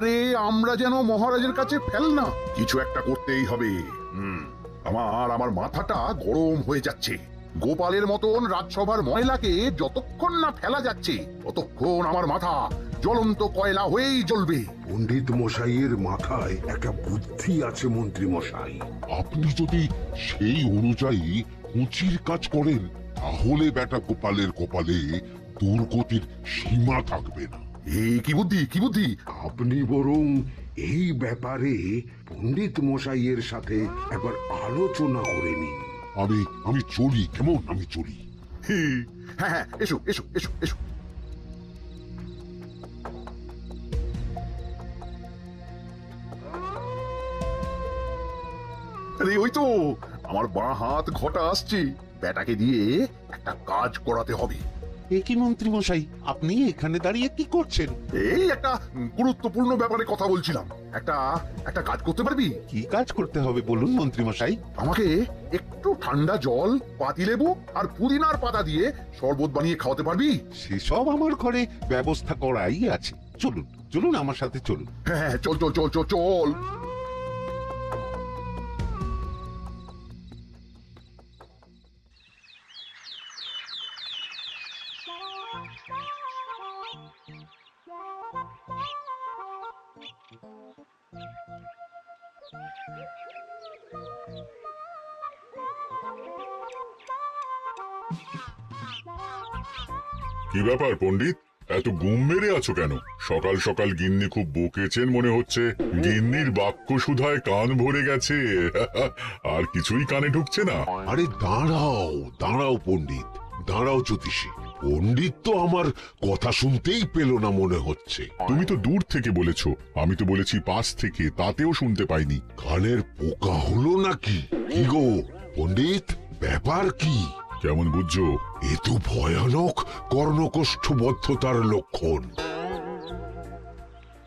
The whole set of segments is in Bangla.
রাত্রে আমরা যেন মহারাজের কাছে ফেল না, কিছু একটা করতেই হবে। আমার মাথাটা গরম হয়ে যাচ্ছে। গোপালের মতন রাজসভার ময়লাকে যতক্ষণ না ফেলা যাচ্ছে ততক্ষণ আমার মাথা জ্বলন্ত কয়লা হয়েই জ্বলবে। পণ্ডিত মশাইয়ের মাথায় একটা বুদ্ধি আছে মন্ত্রী মশাই। আপনি যদি সেই অনুযায়ী কুচির কাজ করেন তাহলে বেটা গোপালের কপালে দুর্গতির সীমা থাকবে না। এই কি বুদ্ধি, কি বুদ্ধি? আপনি বরং এই ব্যাপারে পণ্ডিত মশাইয়ের সাথে একবার আলোচনা করে নিন। আমি চলি, কেমন? আমি চলি। হ্যাঁ হ্যাঁ, এসো এসো এসো এসো। আরে ওই তো আমার বাঁ হাত ঘটা আসছে, বেটাকে দিয়ে একটা কাজ করাতে হবে। এ কি মন্ত্রী মশাই, আপনি এখানে দাঁড়িয়ে কি করছেন? এই একটা গুরুত্বপূর্ণ ব্যাপারে কথা বলছিলাম। একটা একটা কাজ করতে পারবি? কি কাজ করতে হবে বলুন মন্ত্রী মশাই। আমাকে একটু ঠান্ডা জল, পাতিলেবু আর পুদিনার পাতা দিয়ে শরবত বানিয়ে খাওয়াতে পারবি? সেসব আমার ঘরে ব্যবস্থা করাই আছে। চলুন চলুন আমার সাথে চলুন। হ্যাঁ হ্যাঁ, চল চল চল চল চল। কি ব্যাপার পণ্ডিত, এত গুম মেরে আছো কেন? সকাল সকাল গিন্নি খুব বকেছেন মনে হচ্ছে। গিন্নির বাক্য সুধায় কান ভরে গেছে, আর কিছুই কানে ঢুকছে না। আরে দাঁড়াও দাঁড়াও পণ্ডিত, দাঁড়াও জ্যোতিষী। পণ্ডিত তো আমার কথা শুনতেই পেল না মনে হচ্ছে। তুমি তো দূর থেকে বলেছো, আমি তো বলেছি পাশ থেকে, তাতেও শুনতে পাইনি। কানের পোকা হলো নাকি? কি গো পণ্ডিত, ব্যাপার কি? কেমন বুঝছো? এ তো ভয়ানক কর্ণকোষ্ঠবদ্ধতার লক্ষণ।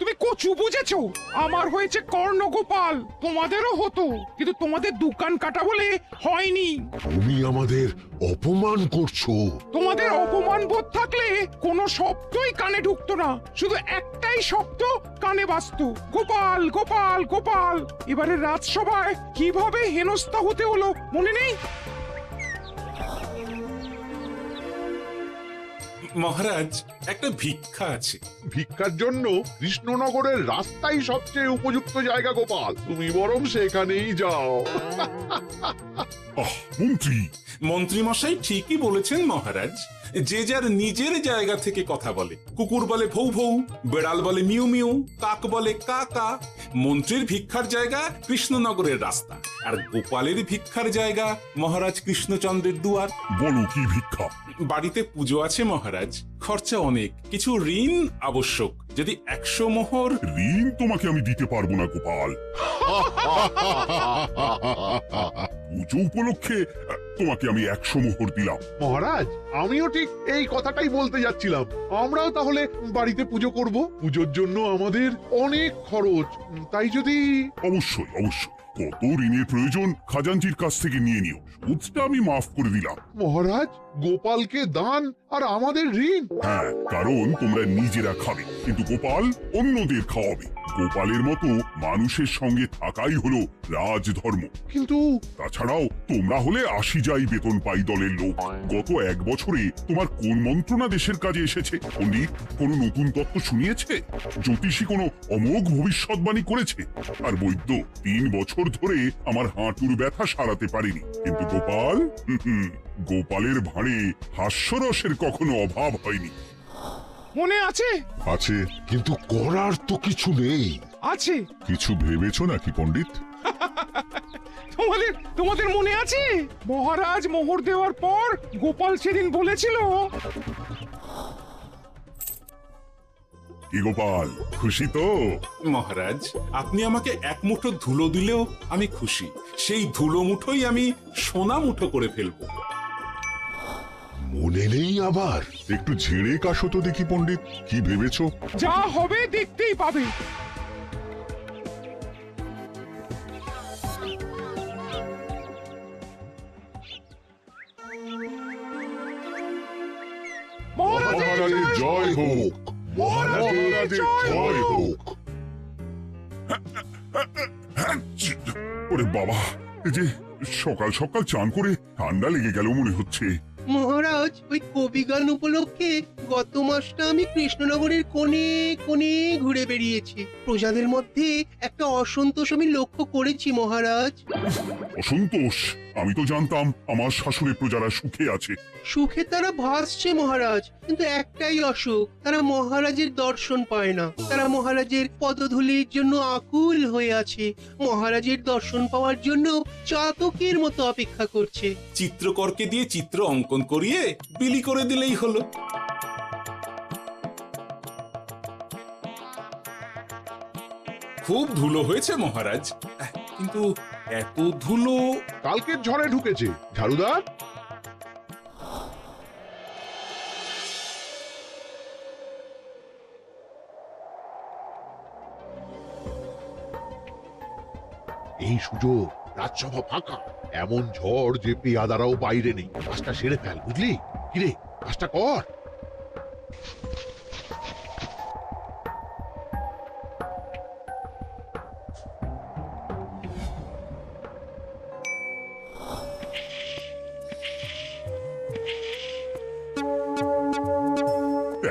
তুমি কচু বুঝেছো? আমার হয়েছে কর্ণগোপাল, তোমাদেরও হতো, কিন্তু তোমাদের দোকান কাটা বলে হয়নি। তুমি আমাদের অপমান করছো। তোমাদের অপমান বোধ থাকলে কোনো শব্দই কানে ঢুকতো না, শুধু একটাই শব্দ কানে বাজতো, গোপাল গোপাল গোপাল। এবারে রাজসভায় কিভাবে হেনস্থা হতে হলো মনে নেই? মহারাজ, একটা ভিক্ষা আছে। ভিক্ষার জন্য কৃষ্ণনগরের রাস্তাই সবচেয়ে উপযুক্ত জায়গা গোপাল, তুমি বরং সেখানেই যাও। মন্ত্রী, মন্ত্রী মশাই ঠিকই বলেছেন মহারাজ। যে যার নিজের জায়গা থেকে কথা বলে। কুকুর বলে ভৌ ভৌ, বেড়াল বলে মিউ মিউ, কাক বলে কা কা। মন্ত্রীর ভিক্ষার জায়গা কৃষ্ণনগরের রাস্তা, আর গোপালের ভিক্ষার জায়গা মহারাজ কৃষ্ণচন্দ্রের দুয়ার। বলো কি ভিক্ষা? বাড়িতে পুজো আছে মহারাজ, খরচা অনেক, কিছু ঋণ আবশ্যক। যদি 100 মোহর। ঋণ তোমাকে আমি দিতে পারবো না গোপাল। পুজো উপলক্ষে তোমাকে আমি 100 মোহর দিলাম। মহারাজ, আমিও ঠিক এই কথাটাই বলতে যাচ্ছিলাম। আমরাও তাহলে বাড়িতে পুজো করব। পুজোর জন্য আমাদের অনেক খরচ, তাই যদি... অবশ্যই অবশ্যই, কত ঋণের প্রয়োজন খাজাঞ্চির কাছ থেকে নিয়ে নিও, সুদটা আমি মাফ করে দিলাম। মহারাজ, গোপালকে দান আর আমাদের ঋণ? হ্যাঁ, কারণ তোমরা নিজেরা খাবে, কিন্তু গোপাল অন্যদের খাওয়াবে। গোপালের মতো মানুষের সঙ্গে থাকাই হলো রাজধর্ম। কিন্তু... তাছাড়াও তোমরা হলে 80 যাই বেতন পাই দলের লোক। গত 1 বছরে তোমার কোন মন্ত্রণা দেশের কাজে এসেছে? পণ্ডিত কোন নতুন তত্ত্ব শুনিয়েছে? জ্যোতিষী কোনো অমোঘ ভবিষ্যৎবাণী করেছে? আর বৈদ্য 3 বছর ধরে আমার হাঁটুর ব্যথা সারাতে পারেনি। কিন্তু গোপাল, গোপালের ভাঁড়ে হাস্যরসের কখনো অভাব হয়নি। মনে আছে? আছে। কিন্তু করার তো কিছু নেই। আছে। কিছু ভেবেছো নাকি পণ্ডিত? তোমাদের মনে আছে মহারাজ মোহর দেওয়ার পর গোপাল সেদিন বলেছিল, কি গোপাল, খুশি তো? মহারাজ, আপনি আমাকে 1 মুঠো ধুলো দিলেও আমি খুশি। সেই ধুলো মুঠোই আমি সোনা মুঠো করে ফেলবো। মনে নেই আবার? একটু ঝেড়ে কাশো তো দেখি পণ্ডিত, কি ভেবেছো? যা হবে দেখতেই পাবে। মহারাজের জয় হোক, মহারাজের জয় হোক। ওরে বাবা, এই যে সকাল সকাল চান করে ঠান্ডা লেগে গেল মনে হচ্ছে। মহারাজ, ওই কবি গান উপলক্ষে গত মাসটা আমি কৃষ্ণনগরের কোণে কোণে ঘুরে বেরিয়েছি। প্রজাদের মধ্যে একটা অসন্তোষ আমি লক্ষ্য করেছি মহারাজ। অসন্তোষ? আমি তো জানতাম আমার শাসনে প্রজারা সুখে আছে। সুখে তারা ভাসছে মহারাজ, কিন্তু একটাই অসুখ, তারা মহারাজের দর্শন পায় না। তারা মহারাজের পদধূলির জন্য আকুল হয়ে আছে, মহারাজের দর্শন পাওয়ার জন্য চাতকের মতো অপেক্ষা করছে। চিত্রকরকে দিয়ে চিত্র অঙ্কন করিয়ে বিলি করে দিলেই হলো। খুব ধুলো হয়েছে মহারাজ, কিন্তু এত ধুলো। কালকের ঝড়ে ঢুকেছে। ঝাড়ুদার, এই সুযোগ, রাজসভা ফাঁকা, এমন ঝড় যে পেয়াদারাও বাইরে নেই। কাজটা সেরে ফেল, বুঝলি? কিরে, কাজটা কর।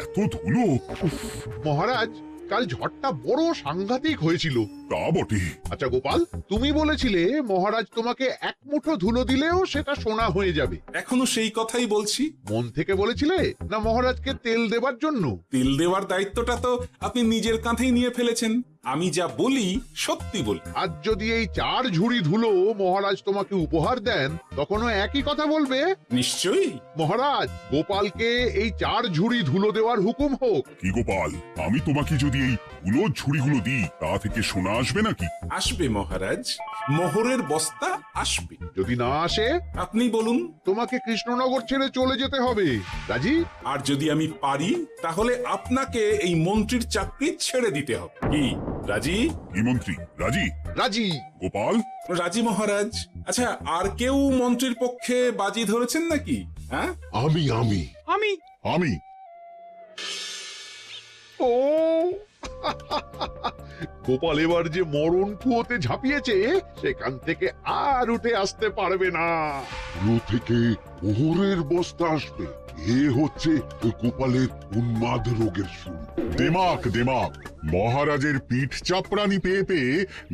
এত ধুলো! উফ, মহারাজ, কাল ঝড়টা বড় সাংঘাতিক হয়েছিল। তা বটে। আচ্ছা গোপাল, তুমি বলেছিলে মহারাজ তোমাকে এক মুঠো ধুলো দিলেও সেটা সোনা হয়ে যাবে। এখনো সেই কথাই বলছি। মন থেকে বলেছিলে, না মহারাজকে তেল দেবার জন্য? তেল দেওয়ার দায়িত্বটা তো আপনি নিজের কাঁধেই নিয়ে ফেলেছেন। আমি যা বলি সত্যি বলি। আজ যদি এই 4 ঝুড়ি ধুলো মহারাজ তোমাকে উপহার দেন, তখনও একই কথা বলবে? নিশ্চয়ই। মহারাজ, গোপালকে এই 4 ঝুড়ি ধুলো দেওয়ার হুকুম হোক। কি গোপাল, আমি তোমাকে যদি এই ধুলোর ঝুড়িগুলো দিই, তা থেকে সোনা আসবে নাকি? আসবে মহারাজ, মোহরের বস্তা আসবে। যদি না আসে, আপনি বলুন। তোমাকে কৃষ্ণনগর ছেড়ে চলে যেতে হবে। রাজি? আর যদি আমি পারি, তাহলে আপনাকে এই মন্ত্রীর চাকরি ছেড়ে দিতে হবে। কি রাজি? কি মন্ত্রী রাজি? রাজি। গোপাল রাজি মহারাজ। আচ্ছা, আর কেউ মন্ত্রীর পক্ষে বাজি ধরেছেন নাকি? হ্যাঁ, আমি আমি আমি ও গোপাল এবার যে মরণ কুয়োতে ঝাঁপিয়েছে, সেখান থেকে আর উঠে আসতে পারবে না। কুয়ো থেকে মোহরের বস্তা আসবে। এ হচ্ছে গোপালের উন্মাদ রোগের শুরু। দেমাক দেমাক মহারাজের পিঠ চাপড়ানি পেয়ে পেয়ে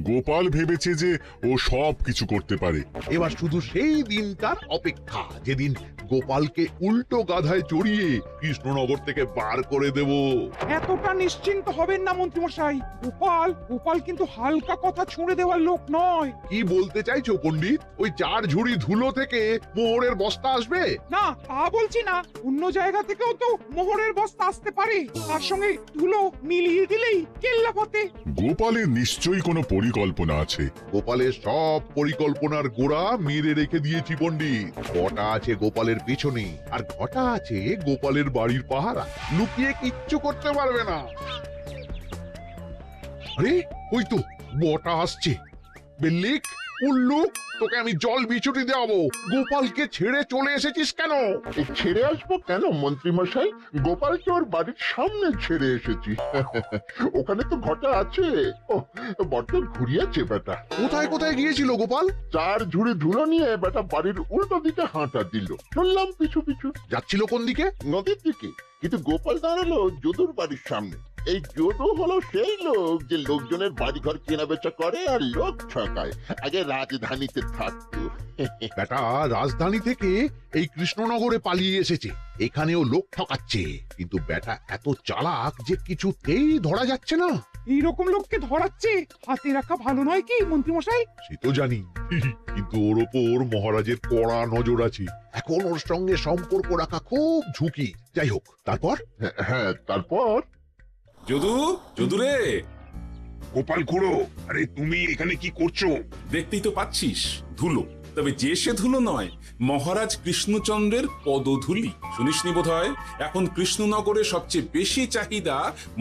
গোপাল ভেবেছে যে ও সব কিছু করতে পারে। এবার শুধু সেই দিনটার অপেক্ষা, যেদিন গোপালকে উল্টো গাধায় চড়িয়ে কৃষ্ণনগর থেকে বার করে দেব। এতটা নিশ্চিন্ত হবেন না মন্ত্রীমশাই। গোপাল কিন্তু হালকা কথা ছুঁড়ে দেওয়ার লোক নয়। কি বলতে চাইছো পণ্ডিত? ওই 4 ঝুড়ি ধুলো থেকে মোহরের বস্তা আসবে? না, তা বলছি না, অন্য জায়গা থেকেও তো মোহরের বস্তা আসতে পারে। তার সঙ্গে ধুলো মিলিয়ে দিলেই কেল্লা ফতে। গোপালের নিশ্চয়ই কোনো পরিকল্পনা আছে। গোপালের সব পরিকল্পনার গোড়া মেরে রেখে দিয়েছি পণ্ডিত। ঘটা আছে গোপালের পেছনে, আর ঘটা আছে গোপালের বাড়ির পাহারা। লুকিয়ে কিচ্ছু করতে পারবে না। আরে ওই তো বটা আসছে। বেল্লিক, উল্লুক, তোকে আমি জল বিছুটি দেওয়াবো। গোপালকে ছেড়ে চলে এসেছিস কেন? ছেড়ে আসবো কেন মন্ত্রী মশাই? গোপালকে ওর বাড়ির সামনে ছেড়ে এসেছি। ওখানে তো ঘটা আছে। ও বড্ড ঘুরিয়েছে বেটা। কোথায় কোথায় গিয়েছিল গোপাল? 4 ঝুড়ি ধুলো নিয়ে বেটা বাড়ির উল্টো দিকে হাঁটা দিল। চললাম পিছু পিছু। যাচ্ছিল কোন দিকে? নদীর দিকে। কিন্তু গোপাল দাঁড়ালো যদুর বাড়ির সামনে। এই যদু হলো সেই লোক যে লোকজনের বাড়িঘর কেনা বেচা করে আর লোক ঠকায়। আগে রাজধানীতে থাকতো। বেটা রাজধানী থেকে এই কৃষ্ণনগরে পালিয়ে এসেছে, এখানেও লোক ঠকাচ্ছে। কিন্তু বেটা এত চালাক যে কিছুতেই ধরা যাচ্ছে না। এইরকম লোককে ধরাচ্ছে হাতে রাখা ভালো নয় কি মন্ত্রীমশাই? সে তো জানি, কিন্তু ওর ওপর মহারাজের কড়া নজর আছে। এখন ওর সঙ্গে সম্পর্ক রাখা খুব ঝুঁকি। যাই হোক, তারপর? হ্যাঁ, তারপর যদু রে। গোপাল খুড়ো, আরে তুমি এখানে কি করছো? দেখতেই তো পাচ্ছিস ধুলো। তবে যে সে ধুলো নয়, মহারাজ কৃষ্ণচন্দ্রের পদধূলি। শুনিসনি বোধহয়, এখন কৃষ্ণনগরে সবচেয়ে বেশি চাহিদা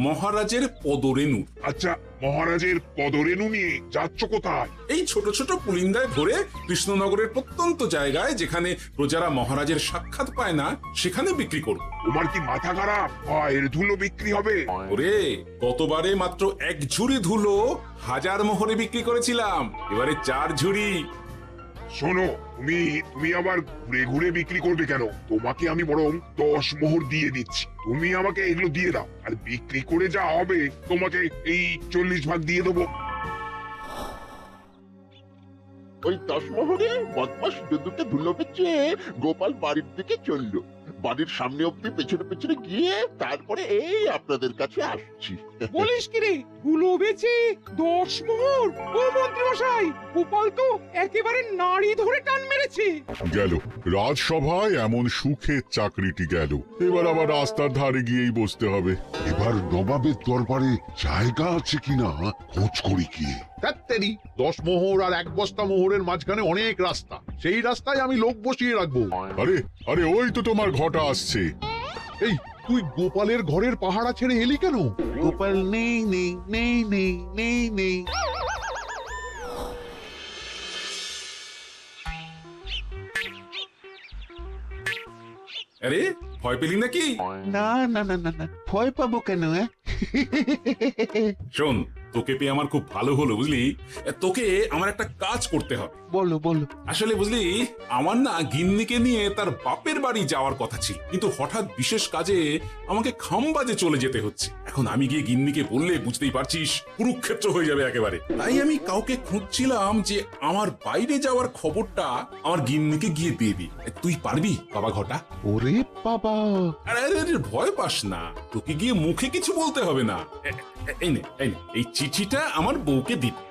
মহারাজের পদরেণু। আচ্ছা, মহারাজের পদরেণু নিয়ে যাচ্ছ কোথায়? এই ছোট ছোট পুলিন্দায় ভরে কৃষ্ণনগরের প্রত্যন্ত জায়গায় যেখানে প্রজারা মহারাজের সাক্ষাৎ পায় না সেখানে বিক্রি করব। তোমার কি মাথা খারাপ? পায়ের ধুলো বিক্রি হবে? ওরে, গতবারে মাত্র 1 ঝুড়ি ধুলো 1000 মোহরে বিক্রি করেছিলাম, এবারে 4 ঝুড়ি। শোনো, তুমি আবার ঘুরে ঘুরে বিক্রি করবে কেন? তোমাকে আমি বরং 10 মোহর দিয়ে দিচ্ছি, তুমি আমাকে এগুলো দিয়ে দাও, আর বিক্রি করে যা হবে তোমাকে এই 40 ভাগ দিয়ে দেবো। ওই 10 মোহরে বদমাস যদুকে ধুলো বেচে গোপাল বাড়ির দিকে চললো। বাড়ির সামনে অব্দি পেছনে পেছনে গিয়ে তারপরে এই আপনাদের কাছে আসছি। বলিস কি রে, ধুলো বেচে 10 মোহর? ও মন্ত্রী মশাই, গোপাল তো একেবারে নাড়ি ধরে টান মেরেছে। গেল রাজসভায় এমন সুখের চাকরিটি গেল, এবার আবার রাস্তার ধারে গিয়েই বসতে হবে। এবার নবাবের দরবারে জায়গা আছে কিনা খোঁজ করি গিয়ে। ধ্যাত্তেরি, 10 মোহর আর 1 বস্তা মোহরের মাঝখানে অনেক রাস্তা, সেই রাস্তায় আমি লোক বসিয়ে রাখবো। আরে আরে, ওই তো তোমার ঘটা আসছে। এই, তুই গোপালের ঘরের পাহারা ছেড়ে এলি কেন? গোপাল নেই নেই নেই নেই নেই নেই। আরে, ভয় পেলি নাকি? না না না না না, ভয় পাবো কেন? শোন, তোকে পেয়ে আমার খুব ভালো হলো বুঝলি। তোকে আমার একটা কাজ করতে হবে। বলো বলো। আসলে বুঝলি, আমার না গিন্নিকে নিয়ে তার বাপের বাড়ি যাওয়ার কথা ছিল, কিন্তু হঠাৎ বিশেষ কাজে আমাকে খামবাজে চলে যেতে হচ্ছে। এখন আমি গিয়ে গিন্নিকে বললে বুঝতেই পারছিস কুরুক্ষেত্র হয়ে যাবে একেবারে। তাই আমি কাউকে খুঁজছিলাম যে আমার বাইরে যাওয়ার খবরটা আমার গিন্নিকে গিয়ে দিবি। তুই পারবি বাবা ঘটা? ওরে বাবা, আরে আরে আরে, ভয় পাস না, তোকে গিয়ে মুখে কিছু বলতে হবে না। এই নে, এই চিঠিটা আমার বউকে দিবি।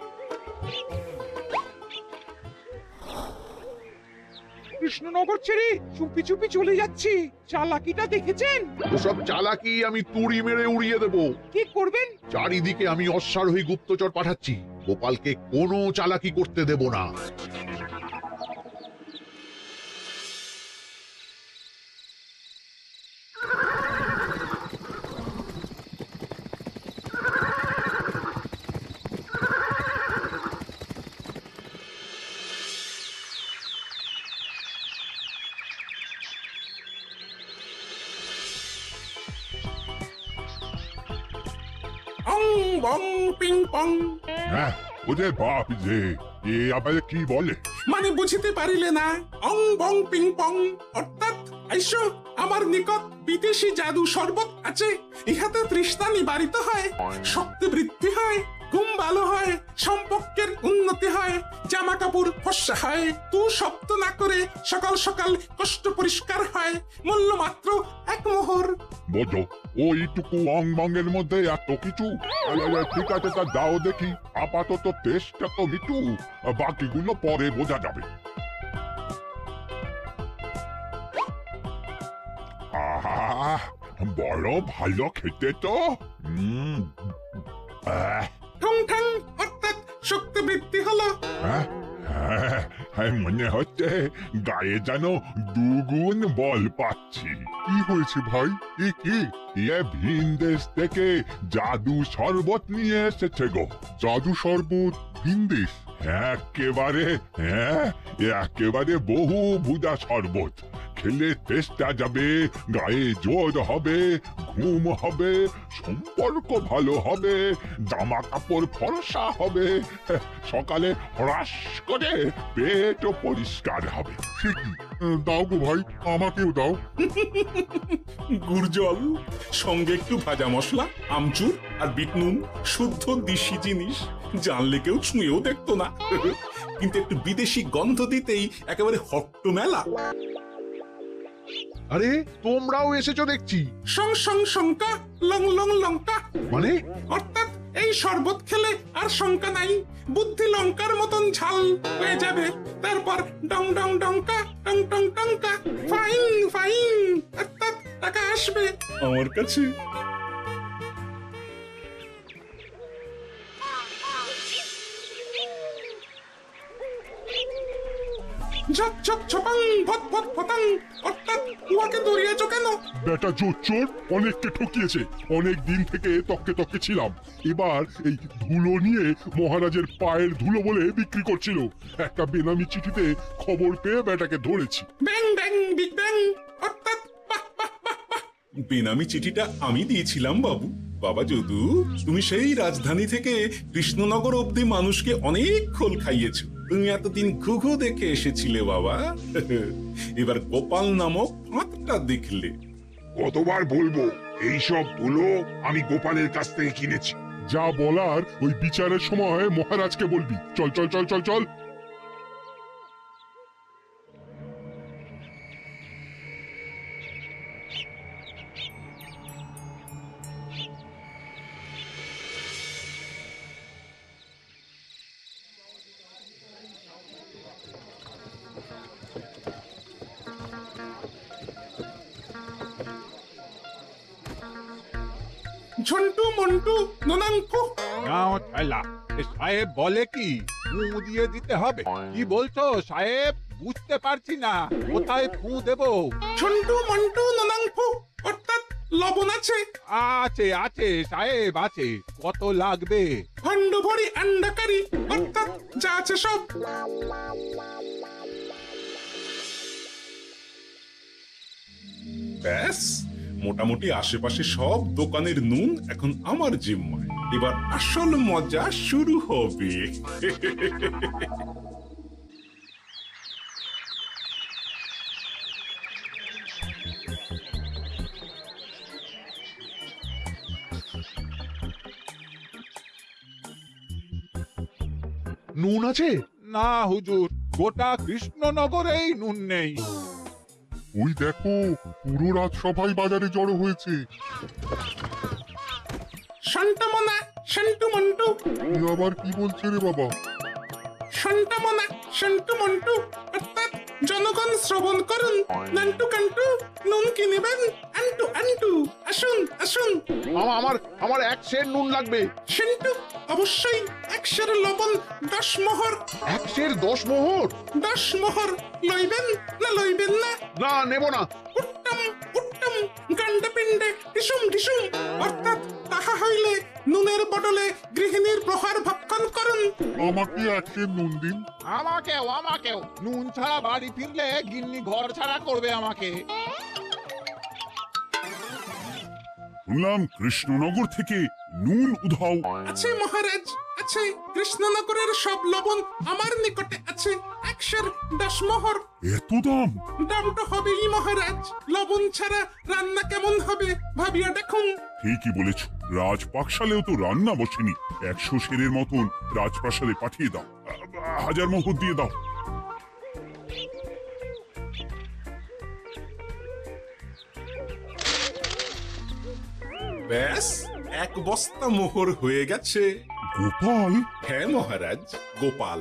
কৃষ্ণনগর ছেড়ে চুপি চুপি চলে যাচ্ছি, চালাকিটা দেখেছেন? ওসব চালাকি আমি তুড়ি মেরে উড়িয়ে দেবো। কি করবেন? চারিদিকে আমি অশ্বারোহী গুপ্তচর পাঠাচ্ছি, গোপালকে কোনো চালাকি করতে দেব না। অং বং পিং পং। হ্যাঁ, ওদের বাপ যে এ আবার কি বলে? মানে বুঝিতে পারিলে না? অং বং পিং পং অর্থাৎ আইসো আমার নিকট বিদেশি জাদু শরবত আছে, ইহাতে তৃষ্ণা নিবারিত হয়, শক্তি বৃদ্ধি হয়, ঘুম ভালো হয়, সম্পর্কের উন্নতি হয়, জামা কাপড় ফর্সা হয়, তু শব্দ না করে সকাল সকাল কষ্ট পরিষ্কার হয়, মূল্য মাত্র 1 মোহর। বোঝো, ওইটুকু অং বঙ্গের মধ্যে এত কিছু? ঠিক আছে, তা দাও দেখি, আপাতত টেস্টটা তো মিটু, বাকিগুলো পরে বোঝা যাবে। আহা, বড় ভালো খেতে তো। ঠং ঠং অর্থাৎ শক্তি বৃদ্ধি হলো। মনে হচ্ছে গায়ে যেন 2 গুণ বল পাচ্ছি। কি হয়েছে ভাই? এ ভিন দেশ থেকে জাদু শরবত নিয়ে এসেছে গো। জাদু শরবত ভিন দেশ? একেবারে বহু ভুজা শরবত। খেলে তেষ্টা যাবে, গায়ে জোর হবে, ঘুম হবে, সম্পর্ক ভালো হবে, জামা কাপড় ফর্সা হবে, সকালে হ্রাস করে পেটও পরিষ্কার হবে। সে কি? দাও গো ভাই, আমাকেও দাও। গুড় জল, সঙ্গে একটু ভাজা মশলা, আমচুর আর বিট নুন, শুদ্ধ দেশি জিনিস, জানলে কেউ ছুঁয়েও দেখতো না। কিন্তু একটু বিদেশি গন্ধ দিতেই একেবারে হট্ট মেলা। আরে, তোমরাও এসেছো দেখছি। সং সং শঙ্কা লং লং লঙ্কা। মানে? অর্থাৎ এই শরবত খেলে আর শঙ্কা নাই, বুদ্ধি লঙ্কার মতন ঝাল হয়ে যাবে, তারপর ডং ডং ডঙ্কা টং টং টঙ্কা, ফাইন ফাইন, অর্থাৎ টাকা আসবে আমার কাছে। ঝপ ঝপ ছপাং ভট ভট ফটাং। অর্থাৎ উহাকে দৌড়িয়েছ কেন? বেটা জোচ্চোর অনেককে ঠকিয়েছে, অনেক দিন থেকে তককে তককে ছিলাম। এবার এই ধুলো নিয়ে মহারাজের পায়ের ধুলো বলে বিক্রি করছিল। একটা বেনামি চিঠিতে খবর পেয়ে বেটাকে ধরেছি। ব্যাং ব্যাং বিগ ব্যাং। অর্থাৎ বাহ বাহ বাহ বাহ। বেনামি চিঠিটা আমি দিয়েছিলাম বাবু। বাবা যদু, তুমি সেই রাজধানী থেকে কৃষ্ণনগর অবধি মানুষকে অনেক খোল খাইয়েছো। তুমি এতদিন ঘুঘু দেখে এসেছিলে বাবা। এবার গোপাল নামক ফাঁদটা দেখলে। কতবার বলবো এইসব ধুলো আমি গোপালের কাছ থেকে কিনেছি। যা বলার ওই বিচারের সময় মহারাজকে বলবি। চল চল চল চল চল। ঝন্টু মন্টু ননাঙ্কু। নাও ঠেলা। এ সাহেব বলে কি ফু দিয়ে দিতে হবে? কি বলছো সাহেব? বুঝতে পারছি না, কোথায় ফু দেব? ঝন্টু মন্টু ননাঙ্কু। অর্থাৎ লবণ আছে? আছে আছে সাহেব আছে। কত লাগবে? খন্ড ভরি আন্ডাকারি। অর্থাৎ যা আছে সব। ব্যাস, মোটামুটি আশেপাশে সব দোকানের নুন এখন আমার জিম্মায়। এবার আসল মজা শুরু হবে। নুন আছে? না হুজুর, গোটা কৃষ্ণনগরেই নুন নেই। ওই দেখো, পুরো রাজসভাই বাজারে জড়ো হয়েছে। শান্তামনা শান্টু মন্টু। এ আবার কি বলছে রে বাবা? শান্তামনা শান্টু মন্টু। অর্থাৎ জনগণ শ্রবণ করুন। নান্টু কান্টু নুন কিনিবেন। আন্টু আন্টু আসুন আসুন। আমার আমার এক সের নুন লাগবে। শান্টু অবশ্যই 100 লবণ 10 মোহর। 10 মোহর? 10 মোহর লইবেন না লইবেন না? না, নেব না। উত্তম উত্তম গান্ডা পিণ্ডে ঢিসুম ঢিসুম। অর্থাৎ তাহা হইলে নুনের বদলে গৃহিণীর প্রহার ভক্ষণ করুন। আমাকে একটা নুন দিন। আমাকেও আমাকেও। নুন ছাড়া বাড়ি ফিরলে গিন্নি ঘর ছাড়া করবে আমাকে। শুনলাম কৃষ্ণনগর থেকে নুন উধাও। আছে মহারাজ আছে। কৃষ্ণনগরের সব লবণ আমার নিকটে আছে। 110 মোহর। এত দাম? দাম তো হবেই মহারাজ। লবণ ছাড়া রান্না কেমন হবে ভাবিয়া দেখুন। ঠিকই বলেছ, রাজপাকশালেও তো রান্না বসেনি। 100 সেরের মতন রাজপ্রাসাদে পাঠিয়ে দাও। 1000 মোহর দিয়ে দাও। ব্যাস, 1 বস্তা মোহর হয়ে গেছে। গোপাল? হ্যাঁ মহারাজ, গোপাল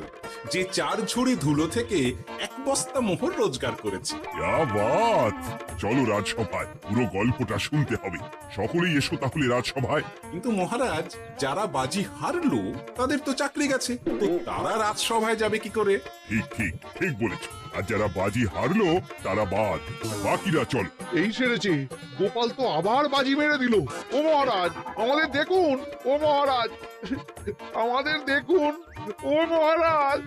যে 4 ঝুড়ি ধুলো থেকে 1 বস্তা মোহর রোজগার করেছে। ইয়া বাত! চলো রাজসভায়, পুরো গল্পটা শুনতে হবে। সকলেই এসো তাহলে রাজসভায়। কিন্তু মহারাজ, যারা বাজি হারলো তাদের তো চাকরি গেছে, তো তারা রাজসভায় যাবে কি করে? ঠিক ঠিক ঠিক বলেছ। আর যারা বাজি হারলো তারা বাদ, বাকিরা চল। এই সেরেছে, গোপাল তো আবার বাজি মেরে দিল। ও মহারাজ, আমাদের দেখুন। ও মহারাজ, আমাদের দেখুন। ও মহারাজ।